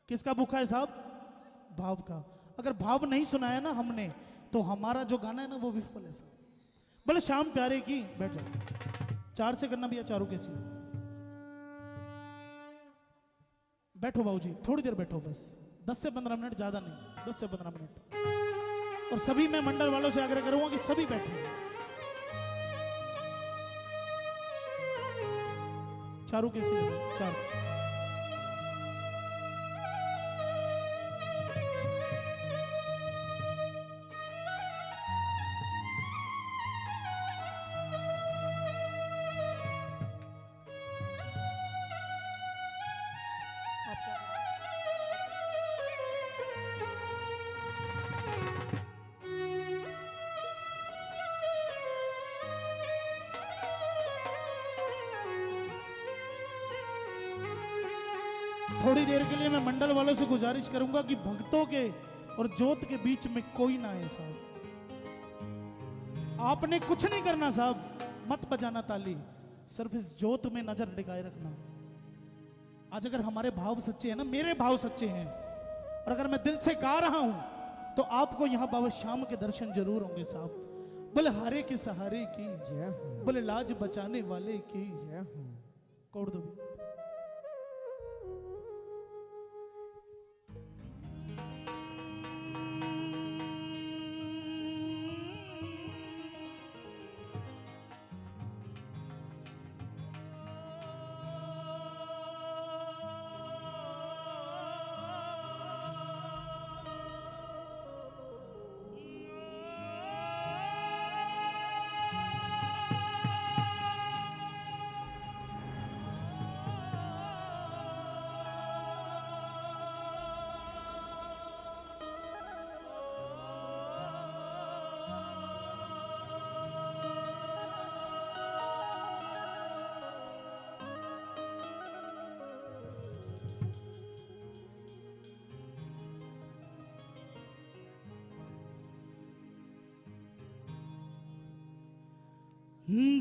किसका भूखा है साहब? भाव का। अगर भाव नहीं सुनाया ना हमने तो हमारा जो गाना है ना वो विफल है साहब। बोले श्याम प्यारे की। बैठ जाओ, 4 से करना भैया, चारों कैसी। बैठो बाबूजी, थोड़ी देर बैठो, बस 10 से 15 मिनट, ज्यादा नहीं, 10 से 15 मिनट। और सभी मैं मंडल वालों से आग्रह करूंगा कि सभी बैठे, चारों कैसी लगे? 4 से। थोड़ी देर के लिए मैं मंडल वालों से गुजारिश करूंगा कि भक्तों के और ज्योत के बीच में कोई ना आए साहब। आपने कुछ नहीं करना साहब, मत बजाना ताली, सिर्फ इस ज्योत में नजर टिकाए रखना। आज अगर हमारे भाव सच्चे हैं ना, मेरे भाव सच्चे हैं, और अगर मैं दिल से गा रहा हूं तो आपको यहां बाबा श्याम के दर्शन जरूर होंगे साहब। बोले हारे के सहारे की जय, बोले लाज बचाने वाले की जय। कोड दो।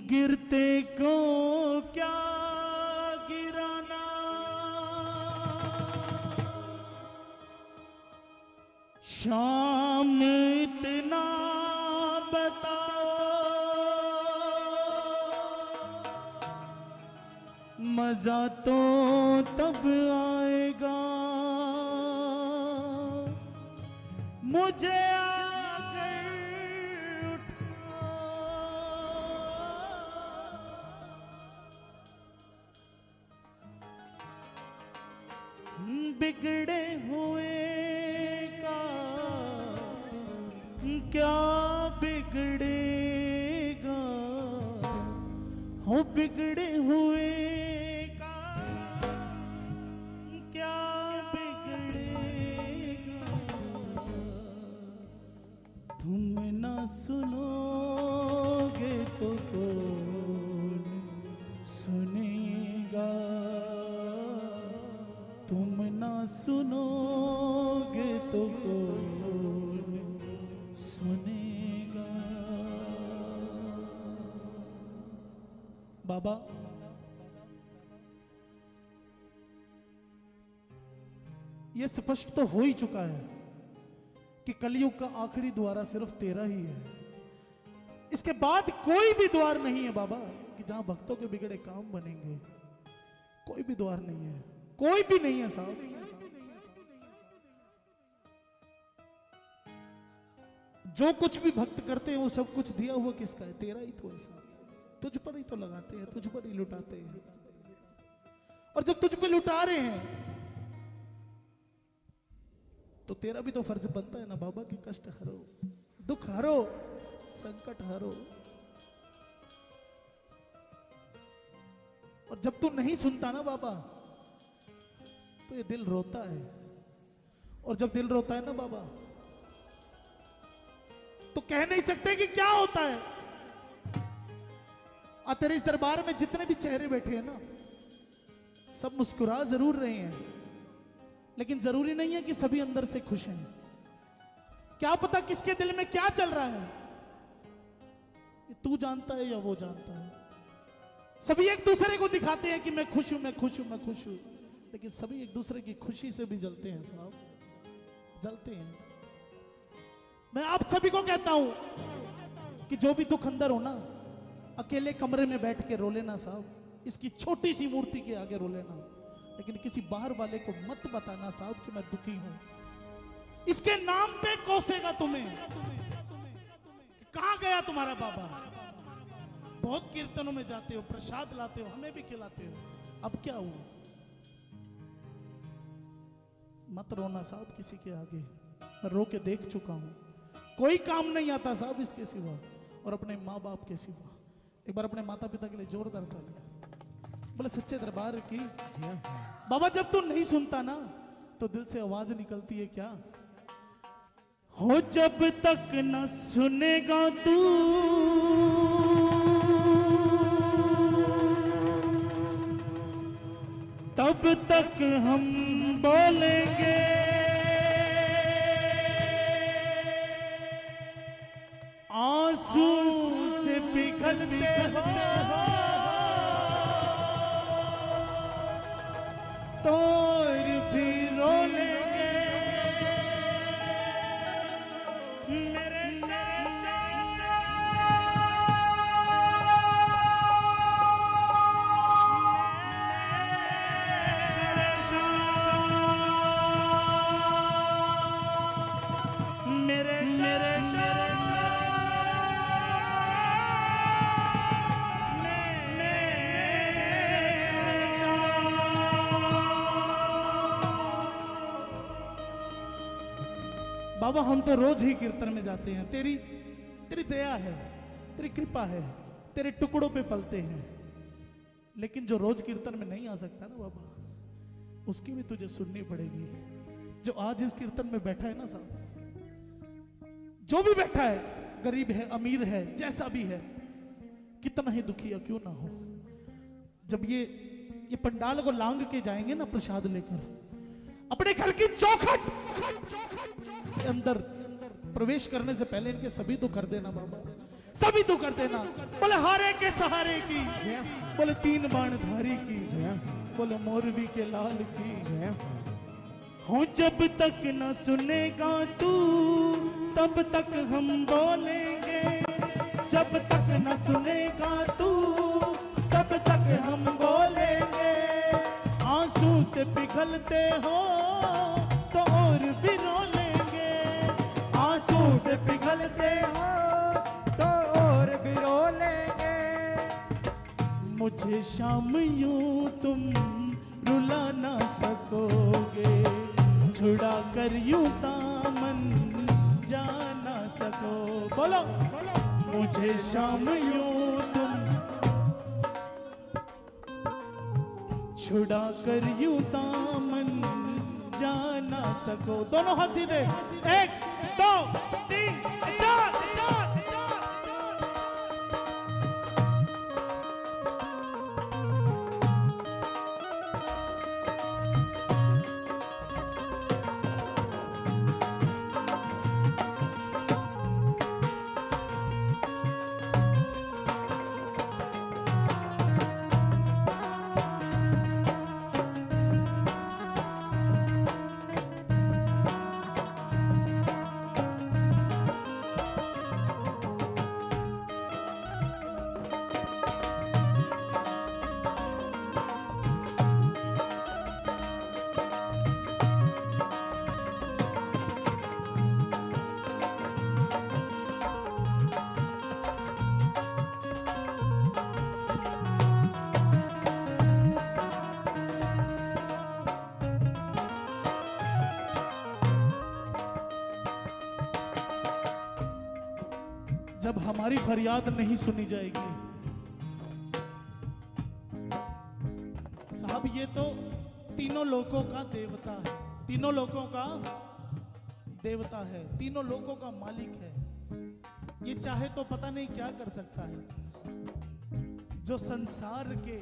गिरते को क्या गिराना, शाम इतना बताओ, मजा तो तब आएगा मुझे बिगड़े हुए का क्या बिगड़ेगा, हो बिगड़े हुए का क्या बिगड़ेगा। तुम ना सुनोगे तो कौन सुनेगा, तुम ना सुनोगे तो कौन सुनेगा। बाबा ये स्पष्ट तो हो ही चुका है कि कलयुग का आखिरी द्वार सिर्फ तेरा ही है। इसके बाद कोई भी द्वार नहीं है बाबा कि जहां भक्तों के बिगड़े काम बनेंगे। कोई भी द्वार नहीं है, कोई भी नहीं है साहब। जो कुछ भी भक्त करते हैं वो सब कुछ दिया हुआ किसका है? तेरा ही तो है साहब। तुझ पर ही तो लगाते हैं, तुझ पर ही लुटाते हैं। और जब तुझ पे लुटा रहे हैं तो तेरा भी तो फर्ज बनता है ना बाबा कि कष्ट हरो, दुख हरो, संकट हरो। और जब तू नहीं सुनता ना बाबा तो ये दिल रोता है, और जब दिल रोता है ना बाबा तो कह नहीं सकते कि क्या होता है। और तेरे इस दरबार में जितने भी चेहरे बैठे हैं ना सब मुस्कुरा जरूर रहे हैं, लेकिन जरूरी नहीं है कि सभी अंदर से खुश हैं। क्या पता किसके दिल में क्या चल रहा है, ये तू जानता है या वो जानता है। सभी एक दूसरे को दिखाते हैं कि मैं खुश हूं, मैं खुश हूं, मैं खुश हूं, लेकिन सभी एक दूसरे की खुशी से भी जलते हैं साहब, जलते हैं। मैं आप सभी को कहता हूं कि जो भी दुख अंदर हो ना, अकेले कमरे में बैठ के रो लेना साहब, इसकी छोटी सी मूर्ति के आगे रो लेना, लेकिन किसी बाहर वाले को मत बताना साहब कि मैं दुखी हूं। इसके नाम पे कोसेगा तुम्हें, कहां गया तुम्हारा बाबा। बहुत कीर्तनों में जाते हो, प्रसाद लाते हो, हमें भी खिलाते हो, अब क्या हुआ। मत रोना साहब किसी के आगे, मैं रो के देख चुका हूं, कोई काम नहीं आता साहब इसके सिवा और अपने माँ बाप के सिवा। एक बार अपने माता पिता के लिए जोरदार तालियां, बोले सच्चे दरबार की। बाबा जब तू नहीं सुनता ना तो दिल से आवाज निकलती है क्या, हो जब तक न सुनेगा तू तब तक हम बोलेंगे, आंसू से पिघलते हो तो भी रो लेंगे। मेरे बाबा हम तो रोज ही कीर्तन में जाते हैं, तेरी दया है, तेरी कृपा है, तेरे टुकड़ों पे पलते हैं, लेकिन जो रोज कीर्तन में नहीं आ सकता ना बाबा, उसकी भी तुझे सुननी पड़ेगी। जो आज इस कीर्तन में बैठा है ना साहब, जो भी बैठा है, गरीब है, अमीर है, जैसा भी है, कितना ही दुखी है क्यों ना हो, जब ये पंडाल को लांग के जाएंगे ना प्रसाद लेकर, अपने घर की चौखट के अंदर प्रवेश करने से पहले इनके सभी दुख कर देना बाबा, सभी दुख कर देना। बोले हारे के सहारे की, बोले तीन बाण धारी की, बोले मोरवी के लाल की। हो जब तक न सुनेगा तू तब तक हम बोलेंगे, जब तक न सुनेगा तू तब तक हम बोलेंगे, आंसू से पिघलते हो तो और भी रो लेंगे, आंसू से पिघलते हो तो और भी रो लेंगे। मुझे शाम यूं तुम रुला ना सकोगे, छुड़ा कर यूं दामन जा ना सको। बोलो मुझे शाम यूं तुम छुड़ा कर यूं दामन जा ना सको। दोनों हाथ सीधे, 1 2 3 4 4। जब हमारी फरियाद नहीं सुनी जाएगी साहब, ये तो तीनों लोगों का देवता है, तीनों लोगों का देवता है, तीनों लोगों का मालिक है। ये चाहे तो पता नहीं क्या कर सकता है, जो संसार के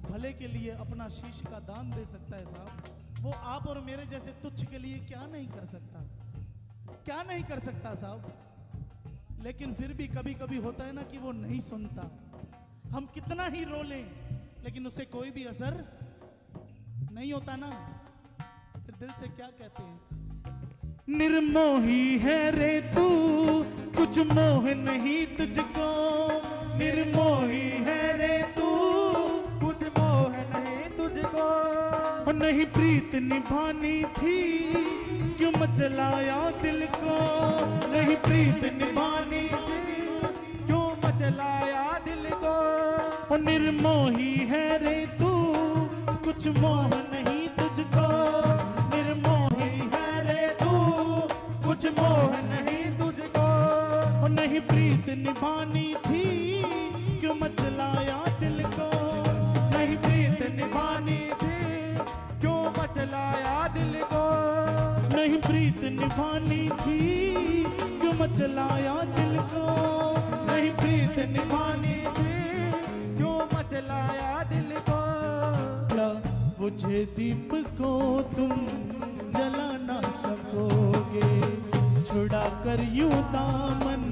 भले के लिए अपना शीश का दान दे सकता है साहब, वो आप और मेरे जैसे तुच्छ के लिए क्या नहीं कर सकता, क्या नहीं कर सकता साहब। लेकिन फिर भी कभी कभी होता है ना कि वो नहीं सुनता, हम कितना ही रो लें लेकिन उसे कोई भी असर नहीं होता ना, फिर दिल से क्या कहते हैं? निर्मोही है रे तू, कुछ मोह नहीं तुझको। निर्मोही है रे तू, कुछ मोह नहीं तुझको। और नहीं प्रीत निभानी थी, क्यों मचलाया दिल को। नहीं प्रीत निभानी थी, क्यों मचलाया दिल को। और निर्मोही है रे तू, कुछ मोह नहीं तुझको। निर्मोही है रे तू, कुछ मोह नहीं तुझको। और नहीं प्रीत निभानी थी, क्यों मचलाया दिल को। नहीं प्रीत निभानी थी, क्यों मचलाया दिल को। नहीं प्रीत निभानी थी, क्यों मचलाया दिल को। नहीं प्रीत निभानी थी, क्यों मचलाया दिल को। क्या बुझे दीप को तुम जला ना सकोगे, छुड़ा कर यूं दामन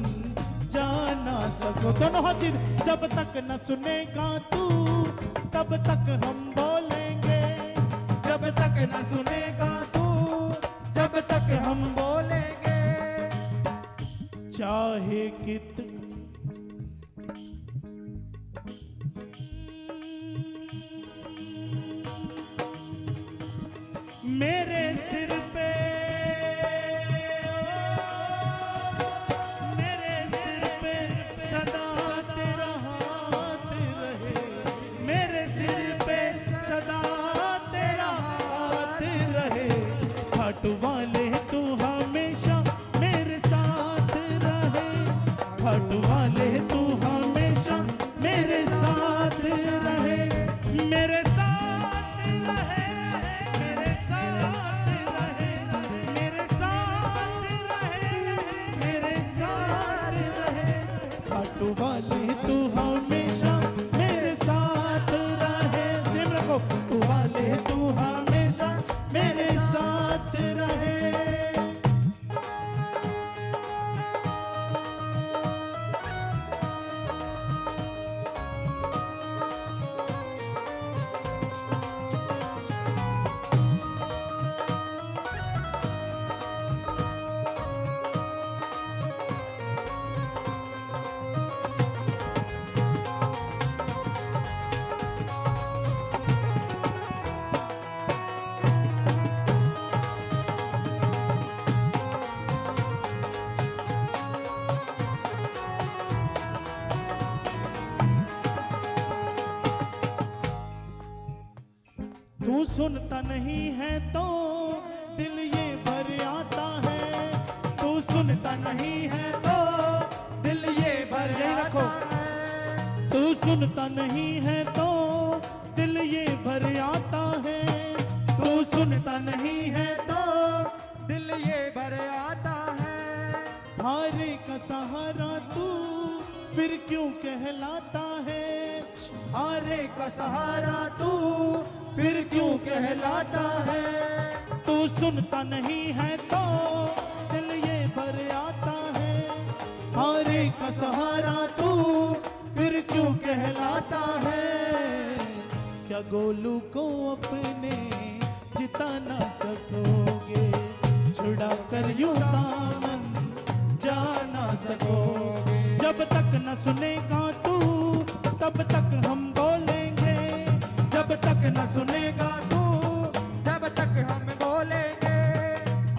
जा ना सको। दोनों हाथ सीधे। जब तक न सुनेगा तू, तब तक हम बोलेंगे। जब तक न सुनेगा तू, जब तक हम बोलेंगे। चाहे कित मेरे सिर पे, मेरे सिर पे सदा तेरा हाथ रहे। मेरे सिर पे सदा तेरा हाथ रहे। खाटू वाले तू हमेशा मेरे साथ रहे। खाटू वाले तू हमेशा मेरे साथ रहे। मेरे साथ रहे, मेरे साथ रहे, मेरे साथ रहे, मेरे साथ रहे। खाटू वाले तू हमेशा मेरे साथ रहे। सिम रखो। खाटू वाले तू हमेशा मेरे साथ रहे। तू सुनता नहीं है तो दिल ये भर आता है। तू सुनता नहीं है तो दिल ये भर यही रखो। आता है। तू सुनता नहीं है तो दिल ये भर आता है। तू सुनता नहीं है तो दिल ये भर आता है। हारे का सहारा तू फिर क्यों कहलाता है। हारे का सहारा तू फिर क्यों कहलाता है। तू सुनता नहीं है तो दिल ये भर आता है। हारे का सहारा तू फिर क्यों कहलाता है। क्या गोलू को अपने जिता ना सकोगे, छुड़ा कर यूं दामन जा ना सकोगे। जब तक न सुनेगा तू, तब तक हम बोलेंगे। जब तक न सुनेगा तू, जब तक हम बोलेंगे।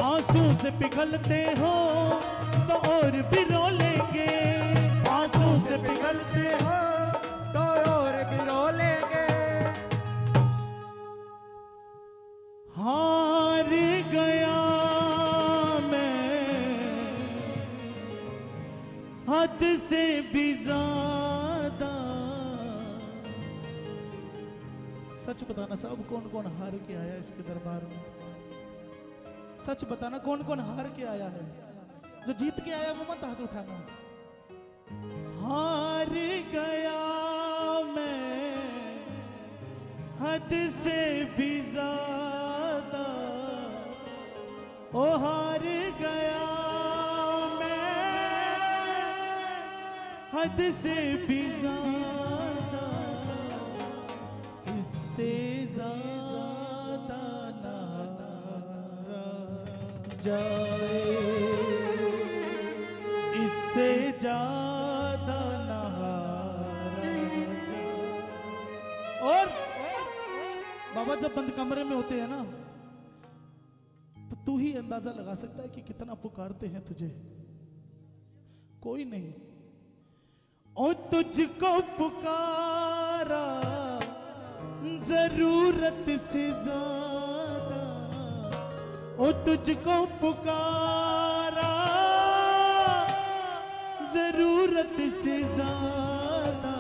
आंसू से पिघलते हो तो और भी रो लेंगे। आंसू से पिघलते हो तो और भी रो लेंगे। हार गया मैं हद से भी ज्यादा। सच बताना साहब, कौन कौन हार के आया इसके दरबार में? सच बताना कौन कौन हार के आया है? जो जीत के आया वो मत हाथ उठाना। हार गया मैं हद से भी ज्यादा। ओ हार गया मैं हद से भी ज्यादा। इससे ज्यादा जाए, इससे ज्यादा न हारा जाए। और बाबा जब बंद कमरे में होते हैं ना, तो तू ही अंदाजा लगा सकता है कि कितना पुकारते हैं तुझे, कोई नहीं। ओ तुझको पुकारा जरूरत से ज्यादा, ओ तुझको पुकारा जरूरत से ज्यादा,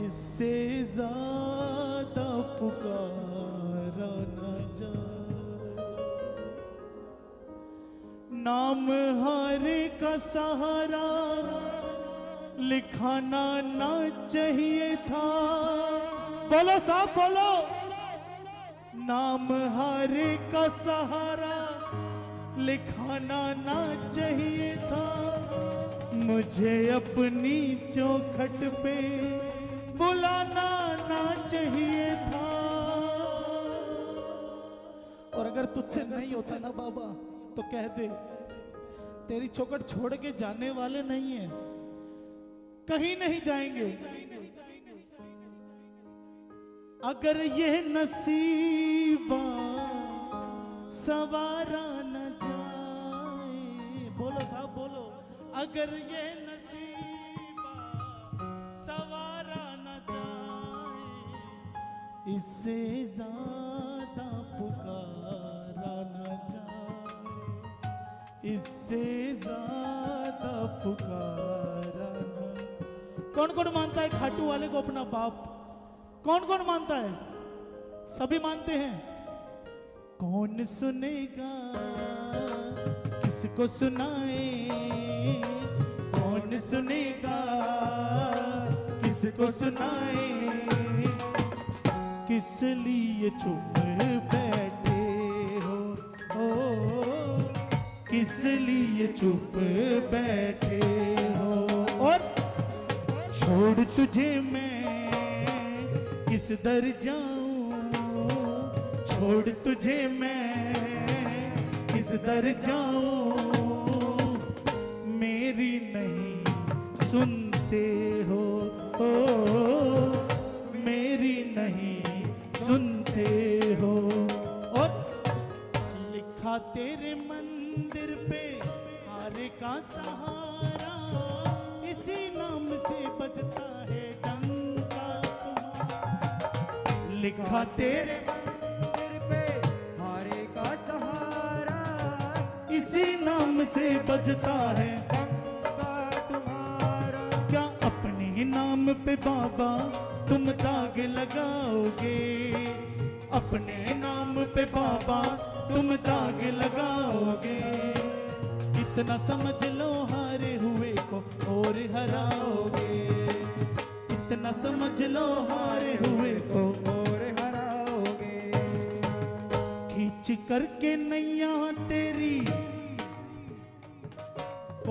इससे ज्यादा पुकारा न जाए। नाम हारे का सहारा लिखाना ना चाहिए था। बोलो साहब बोलो। नाम हारे का सहारा लिखाना ना चाहिए था, मुझे अपनी चौखट पे बुलाना ना चाहिए था। और अगर तुझसे नहीं होता ना बाबा, तो कह दे तेरी चौखट छोड़ के जाने वाले नहीं है, कहीं नहीं जाएंगे। अगर ये नसीबा सवारा न जाए, बोलो साहब बोलो, अगर ये नसीबा सवारा न जाए, इससे ज्यादा पुकारा न जाए, इससे ज्यादा पुकारा न। कौन कौन मानता है खाटू वाले को अपना बाप? कौन कौन मानता है? सभी मानते हैं। कौन सुनेगा, किसको सुनाए, कौन सुनेगा, किसको सुनाए, किस लिए चुप बैठे हो, किस लिए चुप बैठे हो। और छोड़ तुझे मैं किस दर जाऊं, छोड़ तुझे मैं किस दर जाऊं, मेरी नहीं सुनते हो, मेरी नहीं सुनते हो। और लिखा तेरे मंदिर पे हारे का सहारा, इसी नाम से बजता है डंका तुम्हारा। लिखा तेरे मंदिर पे हारे का सहारा, इसी नाम से बजता है डंका तुम्हारा। क्या अपने नाम पे बाबा तुम दाग लगाओगे, अपने नाम पे बाबा तुम दाग लगाओगे। इतना समझ लो हारे हुए को और हराओगे, इतना समझ लो हारे हुए को और हराओगे। खींच करके नैया तेरी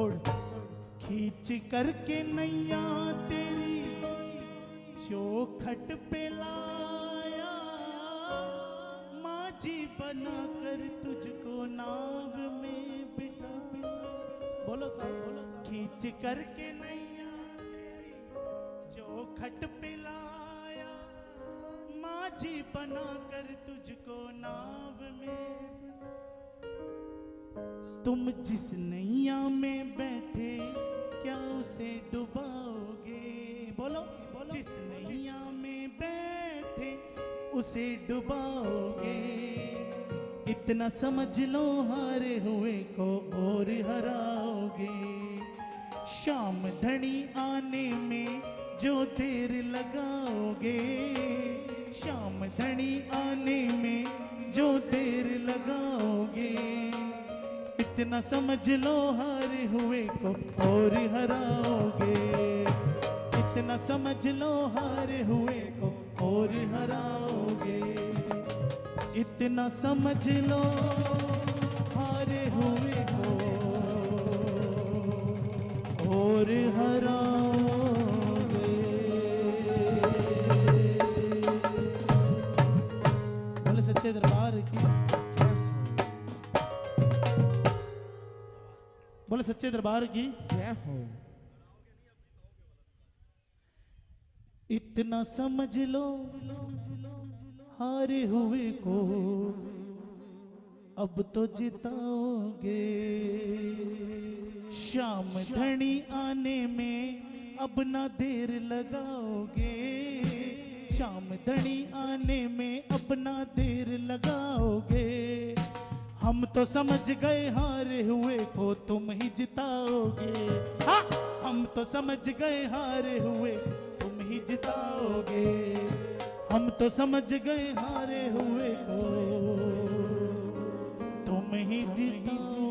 ओढ़, खींच करके नैया तेरी चौखट पे लाया, माझी बना कर तुझको नाव में बिठा। बोलो साहब बोलो साहब। खींच करके नैया तेरी चौखट पे लाया, माझी बना कर तुझको नाव में। तुम जिस नैया में बैठे क्या उसे डुबाओगे? बोलो बोलो। जिस नैया में बैठे उसे डुबाओगे। इतना समझ लो हारे हुए को और हराओगे। शाम धनी आने में जो देर लगाओगे, शाम धनी आने में जो देर लगाओगे। इतना समझ लो हारे हुए को और हराओगे। इतना समझ लो हारे हुए को और हराओगे। इतना समझ लो हारे हुए को और हराओगे। बोले सच्चे दरबार की। बोले सच्चे दरबार की जय हो। इतना समझ लो हारे हुए को अब तो जिताओगे, शाम धनी आने में अब ना देर लगाओगे, शाम धनी आने में अब ना देर लगाओगे। हम तो समझ गए हारे हुए को तुम ही जिताओगे, हाँ हम तो समझ गए हारे हुए तुम ही जिताओगे, हम तो समझ गए हारे हुए को तुम ही जिताओगे।